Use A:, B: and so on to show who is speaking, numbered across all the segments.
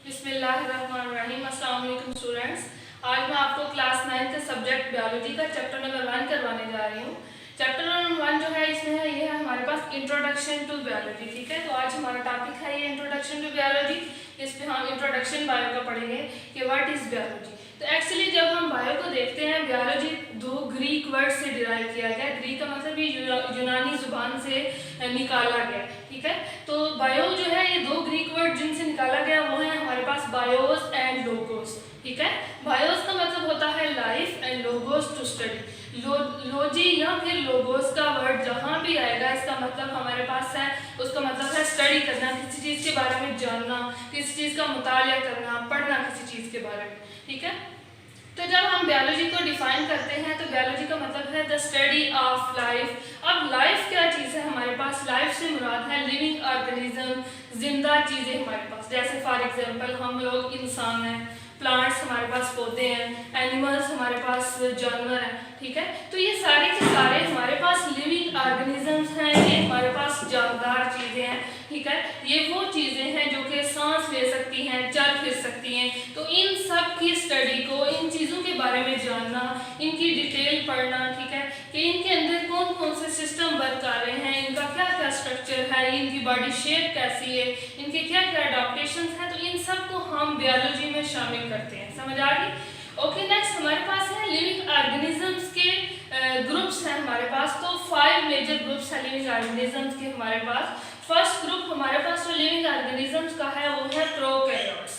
A: बिस्मिल्लाहिर्रहमानिर्रहीम। अस्सलाम वालेकुम स्टूडेंट्स। आज मैं आपको क्लास 9 के सब्जेक्ट बायोलॉजी का चैप्टर नंबर 1 करवाने जा रही हूँ। चैप्टर नंबर 1 जो है इसमें है ये है हमारे पास इंट्रोडक्शन टू बायोलॉजी। ठीक है, तो आज हमारा टॉपिक है ये इंट्रोडक्शन टू बायोलॉजी। इस पे हम इंट्रोडक्शन बायो का पढ़ेंगे कि व्हाट इज बायोलॉजी। तो एक्चुअली जब हम बायो को देखते हैं, बायोलॉजी दो ग्रीक वर्ड से डिराइव किया गया। ग्रीक का मतलब ये यूनानी जुबान से निकाला गया। ठीक है, तो बायो जो है ये दो ग्रीक वर्ड जिनसे निकाला गया वो है हमारे पास बायोस एंड लोगोस। ठीक है, बायोस का मतलब होता है life and logos to study. Logy या फिर लोगोस का वर्ड जहाँ भी आएगा इसका मतलब हमारे पास है, उसका मतलब है स्टडी करना, किसी चीज़ के बारे में जानना, किसी चीज़ का मुतालिया करना, पढ़ना किसी चीज़ के बारे में। ठीक है, तो जब हम बायोलॉजी को डिफाइन करते हैं तो बायोलॉजी का मतलब है द स्टडी ऑफ लाइफ। अब लाइफ क्या चीज़ है हमारे पास? लाइफ से मुराद है लिविंग ऑर्गेनिज्म, जिंदा चीज़ें हमारे पास। जैसे फॉर एग्जांपल हम लोग इंसान हैं, प्लांट्स हमारे पास पौधे हैं, एनिमल्स हमारे पास जानवर हैं। ठीक है, तो ये सारे के सारे हमारे पास लिविंग ऑर्गेनिजम्स हैं, ये हमारे पास जानदार चीज़ें हैं। ठीक है, ये वो चीज़ें हैं जो कि सांस ले सकती हैं, चल फिर सकती हैं। तो इन सब की स्टडी को, इन चीज़ों के बारे में जानना, इनकी डिटेल पढ़ना, ठीक है, कि इनके अंदर कौन कौन से सिस्टम वर्क कर रहे हैं, इनका क्या क्या स्ट्रक्चर है, इनकी बॉडी शेप कैसी है, इनके क्या क्या अडॉप्टेशंस हैं, तो इन सब को हम बायोलॉजी में शामिल करते हैं। समझ आ गई? ओके, नेक्स्ट हमारे पास है लिविंग ऑर्गेनिजम्स के ग्रुप्स हैं हमारे पास। तो 5 मेजर ग्रुप्स हैं लिविंग ऑर्गेनिजम्स के हमारे पास। फर्स्ट ग्रुप हमारे पास जो लिविंग ऑर्गेनिजम्स का है वो है प्रोकैरियोट्स।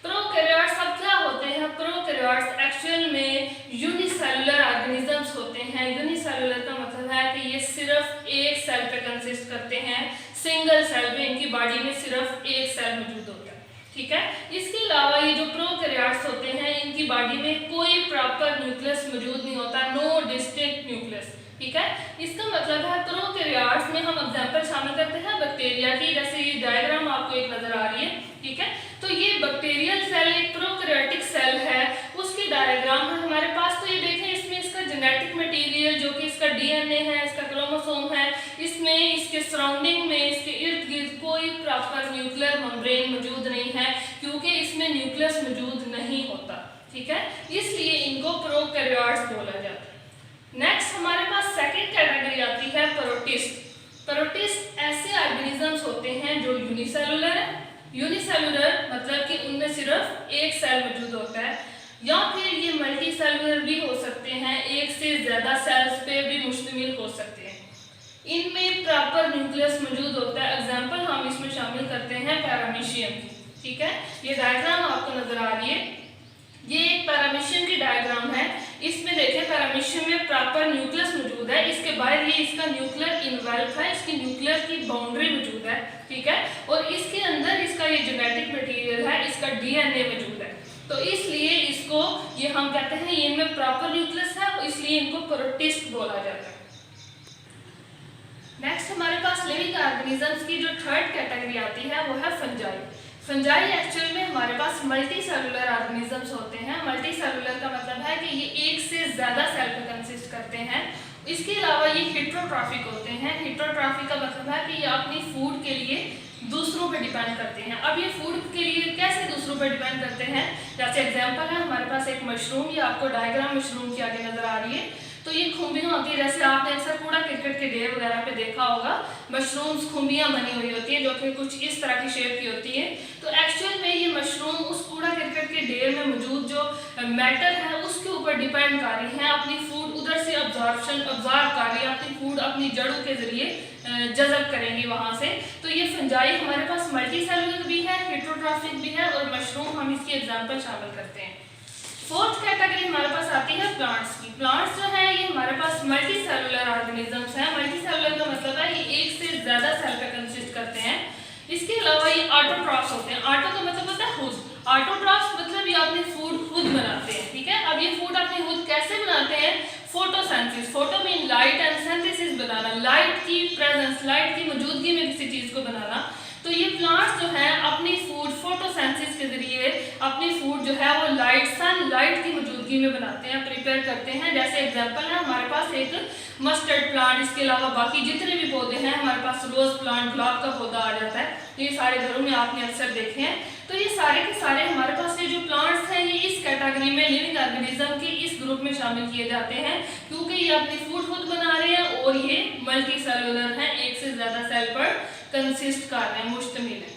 A: प्रोकैरियोट्स अब क्या होते हैं? प्रोकैरियोट्स एक्चुअल में यूनिसेलुलर ऑर्गेनिजम्स होते हैं। यूनिसेलुलर का मतलब है कि ये सिर्फ एक सेल पे कंसिस्ट करते हैं, सिंगल सेल पे, इनकी बॉडी में सिर्फ एक सेल मौजूद होता है। ठीक है, इसके अलावा ये जो प्रोकैरियोट्स होते हैं इनकी बॉडी में कोई प्रॉपर न्यूक्लियस मौजूद नहीं होता, नो डिस्टिंक्ट न्यूक्लियस। ठीक है, इसका मतलब है प्रोकैरियोट्स में हम एग्जांपल शामिल करते हैं बैक्टीरिया की। जैसे ये डायग्राम आपको एक नजर आ रही है। ठीक है, तो ये बैक्टीरियल सेल एक प्रोकैरियोटिक सेल है, उसकी डायग्राम है हमारे पास। तो ये देखें, इसमें इसका जेनेटिक मटेरियल जो कि इसका डीएनए है, इसका क्रोमोसोम है, इसमें इसके सराउंडिंग में, इसके इर्द गिर्द कोई प्रॉपर न्यूक्लियर मेम्ब्रेन मौजूद नहीं है, क्योंकि इसमें न्यूक्लियस मौजूद नहीं होता। ठीक है, इसलिए इनको प्रोकैरियोट्स बोला जाता है। नेक्स्ट हमारे पास सेकंड कैटेगरी आती है प्रोटिस्ट। प्रोटिस्ट ऐसे ऑर्गेनिजम्स होते हैं जो यूनिसेलुलर है। यूनिसेलुलर मतलब कि उनमें सिर्फ एक सेल मौजूद होता है, या फिर ये मल्टी सेलुलर भी हो सकते हैं, एक से ज्यादा सेल्स पे भी मुश्तमिल हो सकते हैं। इनमें प्रॉपर न्यूक्लियस मौजूद होता है। एग्जाम्पल हम इसमें शामिल करते हैं पैरामीशियम की। ठीक है, ये डायग्राम आपको नजर आ रही है, ये एक पैरामीशियम की डायग्राम है। इसमें देखें, पैरामीशियम में प्रॉपर न्यूक्लियस मौजूद है, इसके बाहर ये इसका न्यूक्लियर इनवेल्प है, इसकी न्यूक्लियर की बाउंड्री मौजूद है। ठीक है, और इसके अंदर इसका ये जेनेटिक मटेरियल है, इसका डीएनए मौजूद है। तो इसलिए इसको ये हम कहते हैं ये इनमें प्रॉपर न्यूक्लियस है, इसलिए इनको प्रोटिस्ट बोला जाता है। नेक्स्ट हमारे पास लिविंग ऑर्गेनिजम्स की जो थर्ड कैटेगरी आती है वो है फंजाई। फंजाई एक्चुअल में हमारे पास मल्टी सेलुलर ऑर्गेनिजम्स होते हैं। मल्टी सेलुलर का मतलब है कि ये एक से ज्यादा सेल पे कंसिस्ट करते हैं। इसके अलावा ये हेटेरोट्रॉफिक होते हैं। हेटेरोट्रॉफिक का मतलब है कि ये अपनी फूड के लिए दूसरों पे डिपेंड करते हैं। अब ये फूड के लिए कैसे दूसरों पे डिपेंड करते हैं? जैसे एग्जांपल है हमारे पास एक मशरूम, ये आपको डायग्राम मशरूम की आगे नजर आ रही है। तो ये खुम्बियाँ होती है, जैसे आपने अक्सर कूड़ा क्रिकेट के ढेर वगैरह पे देखा होगा, मशरूम्स खुम्बियाँ बनी हुई होती है जो कि कुछ इस तरह की शेप की होती है। तो एक्चुअल में ये मशरूम उस कूड़ा क्रिकेट के ढेर में मौजूद जो मैटर है उसके ऊपर डिपेंड कर रही है, अपनी फूड उधर से ऑब्जॉर्व कर रही है, अपनी फूड अपनी जड़ों के जरिए जज़ब करेंगी वहाँ से। तो ये फंजाई हमारे पास मल्टी सेलुलर भी है, हेटेरोट्रॉफिक भी है, और मशरूम हम इसकी एग्जाम्पल शामिल करते हैं। फोर्थ कैटेगरी हमारे पास आती है प्लांट्स की। प्लांट्स जो है ये हमारे पास मल्टी सेलुलर ऑर्गेनिजम्स हैं। मल्टी सेलुलर का मतलब है ये एक से ज्यादा सेल पे कंसिस्ट करते हैं। इसके अलावा ये ऑटोट्रॉफ्स होते हैं। ऑटो का मतलब होता है खुद, ऑटोट्रॉफ्स मतलब ये अपनी फूड खुद बनाते हैं। ठीक है, अब ये फूड अपनी खुद कैसे बनाते हैं? Photosynthesis. Photo mean light and synthesis banana, light की प्रेजेंस, लाइट की मौजूदगी में किसी चीज को बनाना। तो ये प्लांट्स जो है अपनी फूड फोटोसिंथेसिस के जरिए अपनी फूड जो है वो लाइट, सन लाइट की मौजूदगी मौजूदगी में बनाते हैं, प्रिपेयर करते हैं। जैसे एग्जांपल है हमारे पास एक मस्टर्ड प्लांट, इसके अलावा बाकी जितने भी पौधे हैं हमारे पास, रोज प्लांट, गुलाब का पौधा आ जाता है, तो ये सारे घरों में आपने अक्सर देखे हैं। तो ये सारे के सारे हमारे पास ये जो प्लांट्स हैं ये इस कैटेगरी में, लिविंग ऑर्गेनिज्म के इस ग्रुप में शामिल किए जाते हैं, क्योंकि ये अपनी फूड खुद बना रहे हैं और ये मल्टी सेलुलर हैं, एक से ज्यादा सेल पर कंसिस्ट कर रहे हैं, मुश्तमिल है।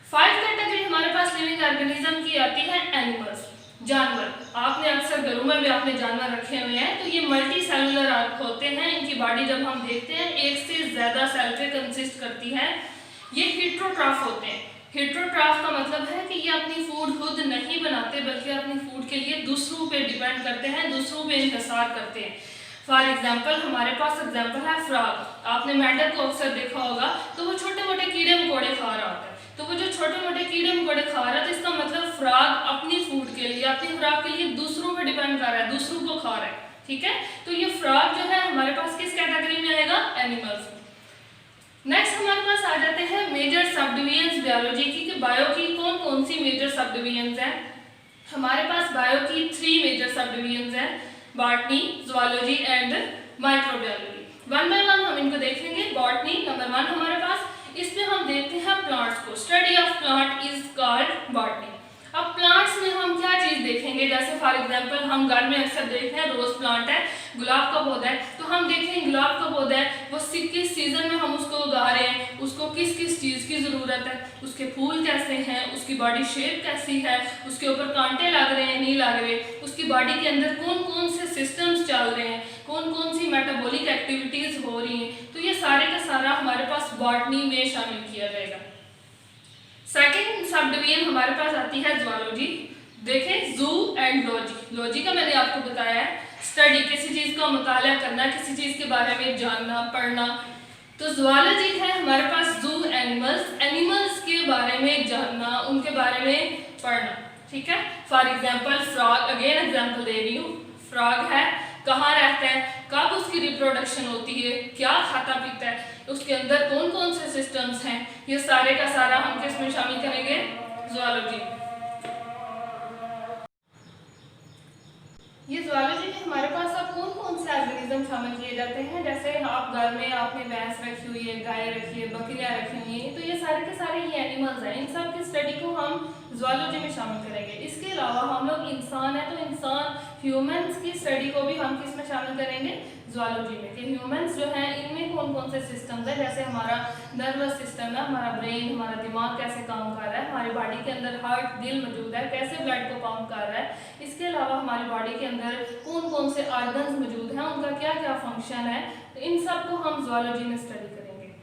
A: 5 कैटेगरी हमारे पास लिविंग ऑर्गेनिज्म की आती है एनिमल्स, जानवर। आपने अक्सर घरों में भी आपने जानवर रखे हुए हैं, तो ये मल्टी सेलुलर होते हैं। इनकी बॉडी जब हम देखते हैं एक से ज्यादा सेल पे कंसिस्ट करती है। ये हेटेरोट्रॉफ होते हैं। हेटेरोट्रॉफ का मतलब है कि ये अपनी फूड खुद नहीं बनाते, बल्कि अपनी फूड के लिए दूसरों पे डिपेंड करते हैं, दूसरों पे इंतजार करते हैं। फॉर एग्जाम्पल हमारे पास एग्जाम्पल है फ्रॉग। आपने मेंढक को अक्सर देखा होगा, तो वो छोटे मोटे कीड़े मकोड़े खा रहा होता है। तो वो जो छोटे मोटे कीड़े मकोड़े खा रहा है, तो इसका मतलब फ्रॉग अपनी फूड के लिए, अपनी खुराक के लिए दूसरों पे डिपेंड कर रहा है, दूसरों को खा रहा है, ठीक है। तो ये फ्रॉग जो है हमारे पास किस कैटेगरी में आएगा? एनिमल्स। नेक्स्ट हमारे पास आ जाते हैं मेजर सब डिविजन्स बायोलॉजी की, कि बायो की कौन कौन सी मेजर सब डिविजन्स हैं। हमारे पास बायो की 3 मेजर सब डिविजन्स हैं, botany, zoology and microbiology. One by one हम इनको देखेंगे। बॉटनी नंबर 1 हमारे पास, इसमें हम देखते हैं प्लांट्स को। Study of plant is called botany. अब प्लांट्स में हम क्या चीज देखेंगे, जैसे फॉर एग्जांपल हम घर में अक्सर देखते हैं रोज प्लांट है, गुलाब का पौधा है, तो हम देखेंगे गुलाब का पौधा है, वो किस सीजन में हम उसको उगा रहे हैं, उसको किस किस चीज की जरूरत है, उसके फूल कैसे हैं, उसकी बॉडी शेप कैसी है, उसके ऊपर कांटे लग रहे हैं नहीं लग रहे, उसकी बॉडी के अंदर कौन कौन से सिस्टम्स चल रहे हैं, कौन कौन सी मेटाबॉलिक एक्टिविटीज हो रही हैं, तो ये सारे का सारा हमारे पास बॉटनी में शामिल किया जाएगा। सेकेंड सब डिवीजन हमारे पास आती है ज़ूलॉजी। देखें जू एंड लॉजी। लॉजी का मैंने आपको बताया है स्टडी, किसी चीज का मुताला करना, किसी चीज के बारे में जानना, पढ़ना। तो ज़ूलॉजी है हमारे पास जू एनिमल्स, एनिमल्स के बारे में जानना, उनके बारे में पढ़ना, ठीक है। For example frog, again example दे रही हूँ। फ्रॉग है, कहाँ रहता है, कब उसकी रिप्रोडक्शन होती है, क्या खाता पीता है, उसके अंदर कौन कौन से सिस्टम्स हैं, ये सारे का सारा हम किस में शामिल करेंगे? ज़ूलॉजी। ये ज़ूलॉजी में हमारे पास अब कौन कौन से ऑर्गेनिज्म शामिल किए जाते हैं। जैसे आप घर में आपने भैंस रखी हुई है, गाय रखी है, बकरियां रखी हुई हैं, तो ये सारे के सारे ये एनिमल्स हैं। इन सब की स्टडी को हम ज़ूलॉजी में शामिल करेंगे। इसके अलावा हम लोग इंसान है, तो इंसान ह्यूमंस की स्टडी को भी हम किस में शामिल करेंगे? ज़ूलॉजी में। कि ह्यूमंस जो हैं इनमें कौन कौन से सिस्टम्स हैं, जैसे हमारा नर्वस सिस्टम है, हमारा ब्रेन, हमारा दिमाग कैसे काम कर रहा है, हमारी बॉडी के अंदर हार्ट, दिल मौजूद है, कैसे ब्लड को पंप कर रहा है, इसके अलावा हमारी बॉडी के अंदर कौन कौन से ऑर्गन्स मौजूद हैं, उनका क्या क्या फंक्शन है, तो इन सब को हम ज़ूलॉजी में स्टडी करेंगे।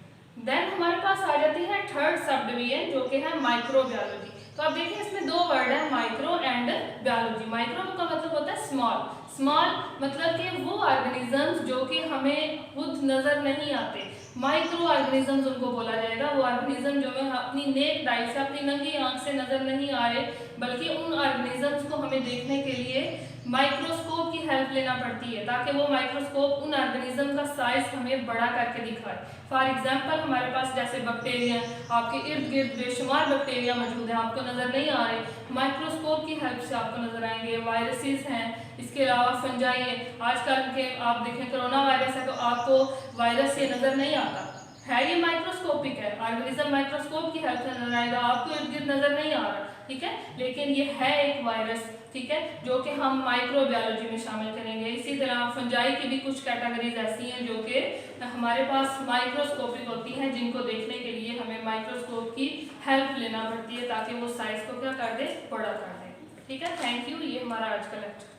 A: देन हमारे पास आ जाती है थर्ड सब डिवीजन, जो कि है माइक्रोबायोलॉजी। तो अब देखिए इसमें 2 वर्ड है, माइक्रो एंड बायोलॉजी। माइक्रो का मतलब होता है स्मॉल, स्मॉल मतलब कि वो ऑर्गेनिजम्स जो कि हमें खुद नजर नहीं आते, माइक्रो ऑर्गेनिजम्स उनको बोला जाएगा। वो ऑर्गेनिज्म जो हमें अपनी नेक आइज से, अपनी नंगी आंख से नजर नहीं आ रहे, बल्कि उन ऑर्गेनिजम्स को हमें देखने के लिए माइक्रोस्कोप की हेल्प लेना पड़ती है, ताकि वो माइक्रोस्कोप उन ऑर्गेनिज्म का साइज हमें बड़ा करके दिखाए। फॉर एग्जांपल हमारे पास जैसे बैक्टीरिया, आपके इर्द गिर्द बेशुमार बैक्टीरिया मौजूद है, आपको नजर नहीं आ रहे, माइक्रोस्कोप की हेल्प से आपको नजर आएंगे। वायरसेस हैं, इसके अलावा फंजाई है, आजकल के आप देखें कोरोना वायरस है, तो आपको वायरस ये नजर नहीं आता है, ये माइक्रोस्कोपिक है, ऑर्गेनिज्म माइक्रोस्कोप की हेल्प से नजर आएगा, आपको इर्द गिर्द नजर नहीं आ रहा, ठीक है, लेकिन ये है एक वायरस, ठीक है, जो कि हम माइक्रोबायोलॉजी में शामिल करेंगे। इसी तरह फंजाई की भी कुछ कैटेगरीज ऐसी हैं जो कि हमारे पास माइक्रोस्कोपिक होती हैं, जिनको देखने के लिए हमें माइक्रोस्कोप की हेल्प लेना पड़ती है, ताकि वो साइज को क्या कर दे, बड़ा कर दे, ठीक है। थैंक यू, ये हमारा आज का लेक्चर।